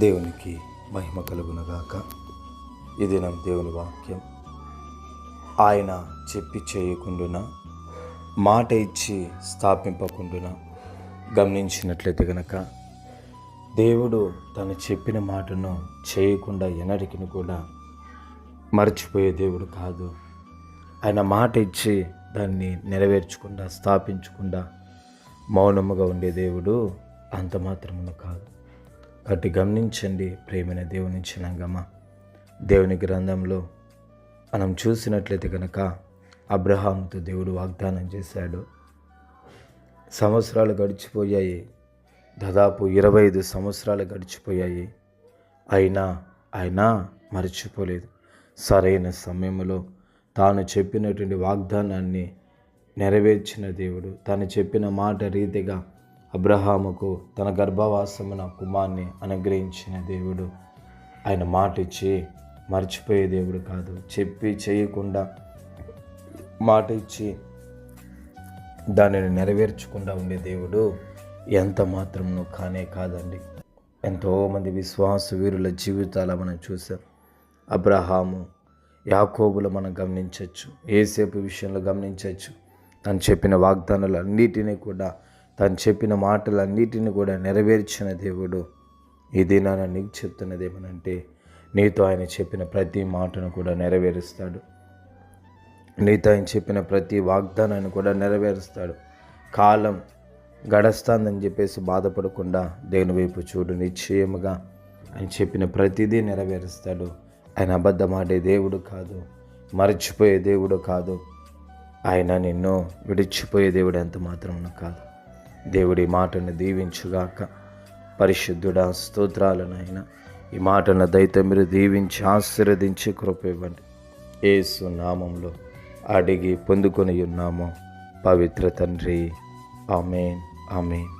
దేవునికి మహిమ కలుగునగాక. ఈ దినం దేవుని వాక్యం, ఆయన చెప్పి చేయకుండున, మాట ఇచ్చి స్థాపింపకుండున గమనించినట్లయితే గనక, దేవుడు తను చెప్పిన మాటను చేయకుండా ఎన్నటికి కూడా మర్చిపోయే దేవుడు కాదు. ఆయన మాట ఇచ్చి దాన్ని నెరవేర్చకుండా, స్థాపించకుండా మౌనముగా ఉండే దేవుడు అంత మాత్రమున కాదు. కాబట్టి గమనించండి ప్రేమైన దేవుని జనాంగమా. దేవుని గ్రంథంలో మనం చూసినట్లయితే కనుక అబ్రహాముతో దేవుడు వాగ్దానం చేశాడు. సంవత్సరాలు గడిచిపోయాయి, దాదాపు 25 సంవత్సరాలు గడిచిపోయాయి. అయినా ఆయన మర్చిపోలేదు. సరైన సమయంలో తాను చెప్పినటువంటి వాగ్దానాన్ని నెరవేర్చిన దేవుడు, తాను చెప్పిన మాట రీతిగా అబ్రహాముకు తన గర్భవాసమున కుమార్ని అనుగ్రహించిన దేవుడు. ఆయన మాట ఇచ్చి మర్చిపోయే దేవుడు కాదు. చెప్పి చేయకుండా, మాట ఇచ్చి దానిని నెరవేర్చకుండా ఉండే దేవుడు ఎంత మాత్రమును కానే కాదండి. ఎంతోమంది విశ్వాస వీరుల జీవితాల మనం చూసాం. అబ్రహాము, యాకోబులు మనం గమనించవచ్చు, యేసేపు విషయంలో గమనించవచ్చు. తను చెప్పిన వాగ్దానాలు అన్నిటినీ కూడా, తను చెప్పిన మాటలన్నిటిని కూడా నెరవేర్చిన దేవుడు. ఈ దినాన నీకు చెప్తున్నది ఏమనంటే, నీతో ఆయన చెప్పిన ప్రతి మాటను కూడా నెరవేరుస్తాడు. నీతో ఆయన చెప్పిన ప్రతి వాగ్దానాన్ని కూడా నెరవేరుస్తాడు. కాలం గడుస్తుందని చెప్పేసి బాధపడకుండా దేవుని వైపు చూడు. నిశ్చయముగా ఆయన చెప్పిన ప్రతిదీ నెరవేరుస్తాడు. ఆయన అబద్ధమాడే దేవుడు కాదు, మర్చిపోయే దేవుడు కాదు. ఆయన నిన్ను విడిచిపోయే దేవుడు ఎంత మాత్రం కాదు. దేవుడి మాటను దీవించుగాక. పరిశుద్ధుడా, స్తోత్రాలను ఆయన ఈ మాటను దయతో మీరు దీవించి ఆశీర్వదించి కృప ఇవ్వండి. యేసు నామంలో అడిగి పొందుకొని ఉన్నాము పవిత్ర తండ్రి. ఆమేన్, ఆమేన్.